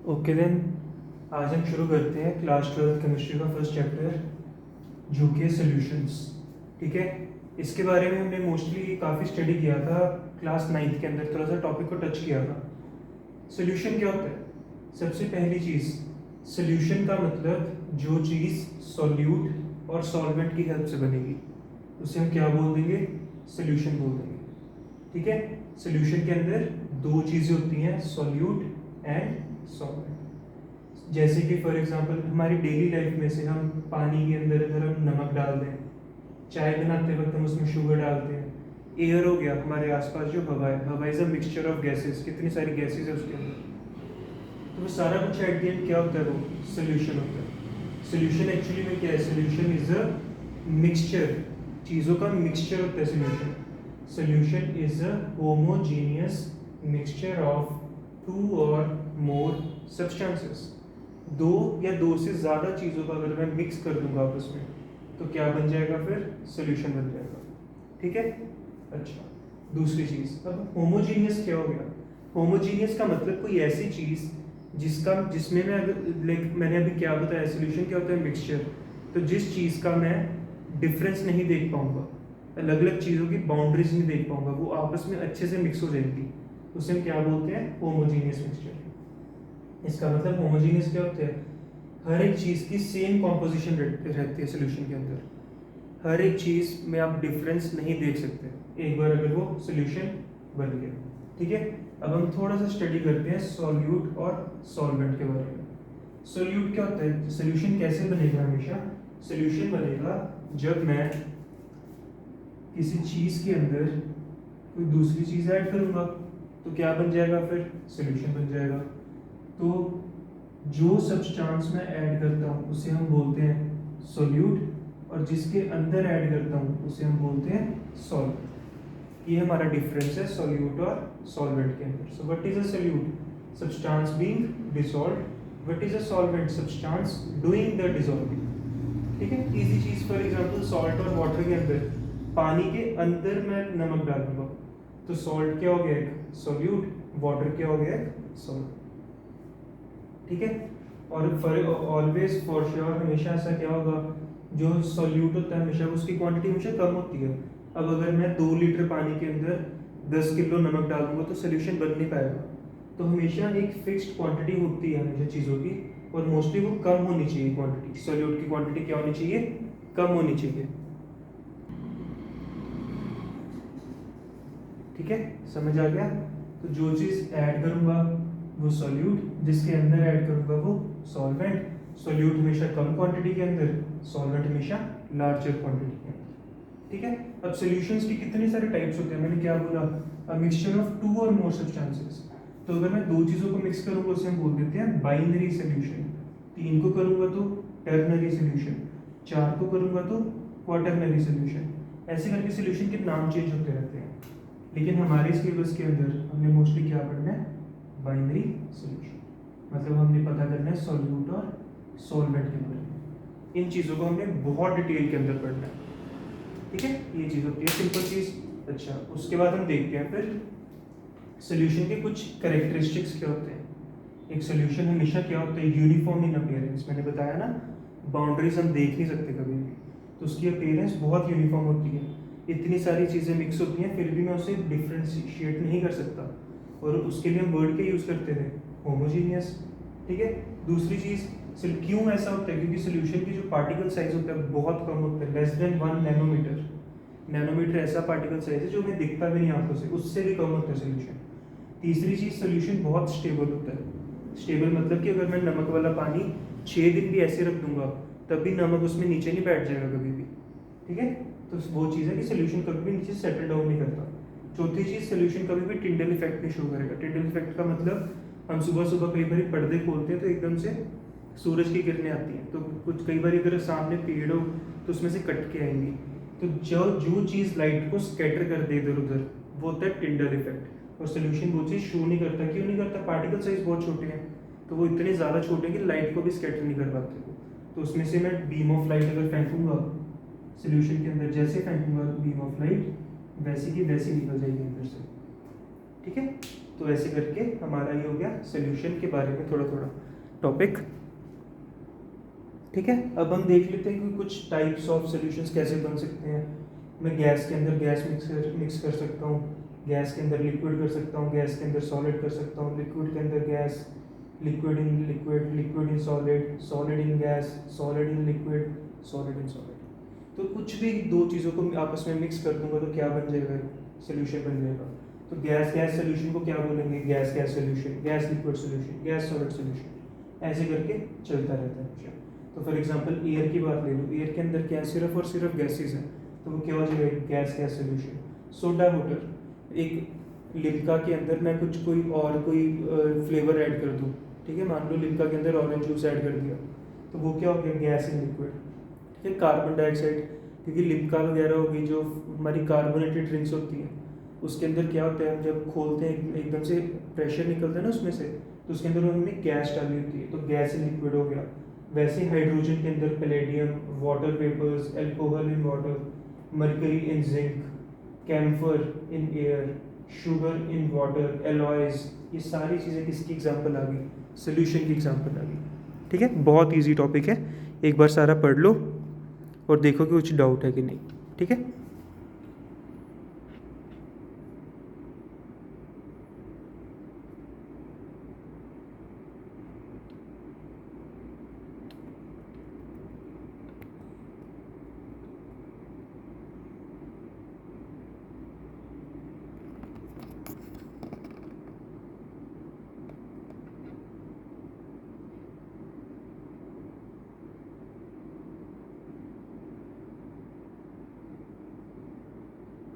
Okay then, आज हम शुरू करते हैं क्लास 12 केमिस्ट्री का फर्स्ट चैप्टर जो कि सॉल्यूशंस। ठीक है, इसके बारे में हमने मोस्टली काफ़ी स्टडी किया था क्लास 9th के अंदर, थोड़ा सा टॉपिक को टच किया था। सॉल्यूशन क्या होता है? सबसे पहली चीज़, सॉल्यूशन का मतलब जो चीज़ सॉल्यूट और सॉल्वेंट की हेल्प से बनेगी उसे हम क्या बोल देंगे? सॉल्यूशन बोल देंगे। ठीक है, सॉल्यूशन के अंदर दो चीज़ें होती हैं, सॉल्यूट एंड सॉल्वेंट। जैसे कि फॉर एग्जांपल हमारी डेली लाइफ में से हम पानी के अंदर अगर हम नमक डाल दें, चाय बनाते वक्त हम उसमें शुगर डालते हैं, एयर हो गया, हमारे आसपास जो हवा है, हवा is a mixture of gases, कितनी सारी गैसेस है उसके अंदर, तो वो सारा कुछ एट द एंड क्या होता है? वो सोल्यूशन होता है। सोल्यूशन एक्चुअली में क्या है? सोल्यूशन इज अ मिक्सचर, चीज़ों का मिक्सचर होता है solution. Solution is a homogeneous mixture of two और मोर सब्सटेंसेस। दो या दो से ज़्यादा चीज़ों का अगर मैं मिक्स कर दूंगा आपस में तो क्या बन जाएगा? फिर सोल्यूशन बन जाएगा। ठीक है, अच्छा, दूसरी चीज़, अब होमोजीनियस क्या हो गया? होमोजीनियस का मतलब कोई ऐसी चीज़ जिसमें मैं अगर मैंने अभी क्या बताया, सोल्यूशन क्या होता है? मिक्सचर। तो जिस चीज़ का मैं डिफरेंस नहीं देख पाऊंगा, अलग अलग चीज़ों की बाउंड्रीज नहीं देख पाऊंगा, वो आपस में अच्छे से मिक्स हो जाएंगी, उसे हम क्या बोलते हैं? Homogeneous mixture. इसका मतलब होमोजीनियस क्या होता है? हर एक चीज़ की सेम कॉम्पोजिशन रहती है सोल्यूशन के अंदर, हर एक चीज़ में आप डिफरेंस नहीं देख सकते एक बार अगर वो सोल्यूशन बन गया। ठीक है, अब हम थोड़ा सा स्टडी करते हैं सॉल्यूट और सॉल्वेंट के बारे में। सॉल्यूट क्या होता है? सोल्यूशन कैसे बनेगा? हमेशा सोल्यूशन बनेगा जब मैं किसी चीज़ के अंदर कोई दूसरी चीज़ ऐड करूँगा तो क्या बन जाएगा? फिर सोल्यूशन बन जाएगा। तो जो सब्सटेंस मैं ऐड करता हूँ उसे हम बोलते हैं सॉल्यूट, और जिसके अंदर ऐड करता हूँ उसे हम बोलते हैं सॉल्वेंट। ये हमारा डिफरेंस है सॉल्यूट और सॉल्वेंट के अंदर। So what is a solute? Substance being dissolved. What is a solvent? Substance doing the dissolving. ठीक है, इजी चीज, फॉर एग्जांपल सॉल्ट और वाटर के अंदर, पानी के अंदर मैं नमक डालूंगा तो सॉल्ट क्या हो गया? एक सॉल्यूट। वाटर क्या हो गया? एक सॉल्ट। ठीक है, और फॉर ऑलवेज फॉर श्योर हमेशा ऐसा क्या होगा? जो सॉल्यूट होता है हमेशा उसकी क्वांटिटी हमेशा कम होती है। अब अगर मैं 2 लीटर पानी के अंदर 10 किलो नमक डाल दूंगा तो सोल्यूशन बन नहीं पाएगा। तो हमेशा एक फिक्स्ड क्वांटिटी होती है हमेशा चीज़ों की, और मोस्टली वो कम होनी चाहिए क्वांटिटी। सॉल्यूट की क्वांटिटी क्या होनी चाहिए? कम होनी चाहिए। ठीक है, समझ आ गया? तो जो चीज़ ऐड करूंगा वो सॉल्यूट, जिसके अंदर ऐड करूंगा वो सॉल्वेंट। सॉल्यूट हमेशा कम क्वांटिटी के अंदर, सॉल्वेंट हमेशा लार्जर क्वांटिटी के अंदर। ठीक है, अब सॉल्यूशंस की कितने सारे टाइप्स होते हैं? मैंने क्या बोला? अ मिक्सचर ऑफ टू और मोर सब्सटेंसेस। तो अगर मैं दो चीज़ों को मिक्स करूंगा उसे हम बोल देते हैं बाइनरी सॉल्यूशन। 3 को करूंगा तो टर्नरी सॉल्यूशन, 4 को करूंगा तो क्वाटरनरी सॉल्यूशन। ऐसे करके सॉल्यूशन के नाम चेंज होते रहते हैं, लेकिन हमारे सिलेबस के अंदर हमने मोस्टली क्या पढ़ना है? Binary solution. मतलब हमने पता करना है सॉल्यूट और सॉल्वेंट के बारे में। इन चीज़ों को हमने बहुत डिटेल के अंदर पढ़ना है। ठीक है, ये चीज़ होती है सिंपल चीज़। अच्छा, उसके बाद हम देखते हैं फिर सॉल्यूशन के कुछ कैरेक्टरिस्टिक्स क्या होते हैं। एक सॉल्यूशन हमेशा क्या होता है? Uniform in appearance. मैंने बताया ना, बाउंड्रीज हम देख नहीं सकते कभी भी, तो उसकी अपीयरेंस बहुत यूनिफॉर्म होती है। इतनी सारी चीज़ें मिक्स होती हैं फिर भी मैं उसे डिफ्रेंशिएट नहीं कर सकता, और उसके लिए हम वर्ड के यूज़ करते थे, होमोजीनियस। ठीक है, दूसरी चीज़, क्यों ऐसा होता है? क्योंकि सोल्यूशन की जो पार्टिकल साइज होता है बहुत कम होता है, लेस देन 1 नैनोमीटर। नैनोमीटर ऐसा पार्टिकल साइज है जो हमें दिखता भी नहीं आंखों से, उससे भी कम होता है सोल्यूशन। तीसरी चीज़, सोल्यूशन बहुत स्टेबल होता है। स्टेबल मतलब कि अगर मैं नमक वाला पानी 6 दिन भी ऐसे रख दूंगा तब भी नमक उसमें नीचे नहीं बैठ जाएगा कभी भी। ठीक है, तो वो चीज़ है कि सोल्यूशन कभी भी नीचे सेटल डाउन नहीं करता। चौथी चीज़, सोल्यूशन कभी भी टिंडल इफेक्ट नहीं शो करेगा। टिंडल इफेक्ट का मतलब, हम सुबह सुबह कई बार पर्दे खोलते हैं तो एकदम से सूरज की किरणें आती हैं, तो कुछ कई बार अगर सामने पेड़ हो तो उसमें से कट के आएंगी, तो जो चीज़ लाइट को स्कैटर कर दे इधर उधर वो होता है टिंडल इफेक्ट। और सोल्यूशन वो चीज़ शो नहीं करता। क्यों नहीं करता? पार्टिकल साइज बहुत छोटे हैं, तो वो इतने ज़्यादा छोटे हैं कि लाइट को भी स्कैटर नहीं कर पाते वो। तो उसमें से मैं बीम ऑफ लाइट अगर फेंकूंगा सोल्यूशन के अंदर, जैसे फेंकूंगा बीम ऑफ लाइट वैसी की वैसी निकल जाएगी अंदर से। ठीक है, तो ऐसे करके हमारा ये हो गया सोल्यूशन के बारे में थोड़ा थोड़ा टॉपिक। ठीक है, अब हम देख लेते हैं कि कुछ टाइप्स ऑफ सोल्यूशंस कैसे बन सकते हैं। मैं गैस के अंदर गैस मिक्स कर सकता हूँ, गैस के अंदर लिक्विड कर सकता हूँ, गैस के अंदर सॉलिड कर सकता हूँ, लिक्विड के अंदर gas, liquid in liquid, liquid in solid, solid in gas, solid in liquid, solid in solid. तो कुछ भी दो चीज़ों को आपस में मिक्स कर दूंगा तो क्या बन जाएगा, सोल्यूशन बन जाएगा। तो गैस गैस सोल्यूशन को क्या बोलेंगे, gas gas solution, gas liquid solution, gas solid solution, ऐसे करके चलता रहता है हमेशा। तो फॉर एग्जांपल एयर की बात ले लो, एयर के अंदर क्या सिर्फ और सिर्फ गैसेज हैं, तो वो क्या हो जाएगा, gas gas solution. Soda water, एक लिम्का के अंदर मैं कुछ कोई फ्लेवर ऐड कर दूँ, ठीक है, मान लो लिम्का के अंदर ऑरेंज जूस ऐड कर दिया, तो वो क्या हो गया, गैस इन लिक्विड। ठीक है, कार्बन डाइऑक्साइड, क्योंकि लिम्का वगैरह होगी जो हमारी कार्बोनेटेड ड्रिंक्स होती हैं, उसके अंदर क्या होता है, हम जब खोलते हैं एकदम से प्रेशर निकलता है ना उसमें से, तो उसके अंदर हमने गैस डाली होती है, तो गैस इन लिक्विड हो गया। वैसे हाइड्रोजन के अंदर palladium, water vapours, alcohol in water, mercury in zinc, camphor in air, sugar in water, alloys, ये सारी चीज़ें किसकी एग्जांपल आ गई, सोल्यूशन की एग्जांपल आ गई। ठीक है, बहुत इजी टॉपिक है, एक बार सारा पढ़ लो और देखो कि कुछ डाउट है कि नहीं। ठीक है।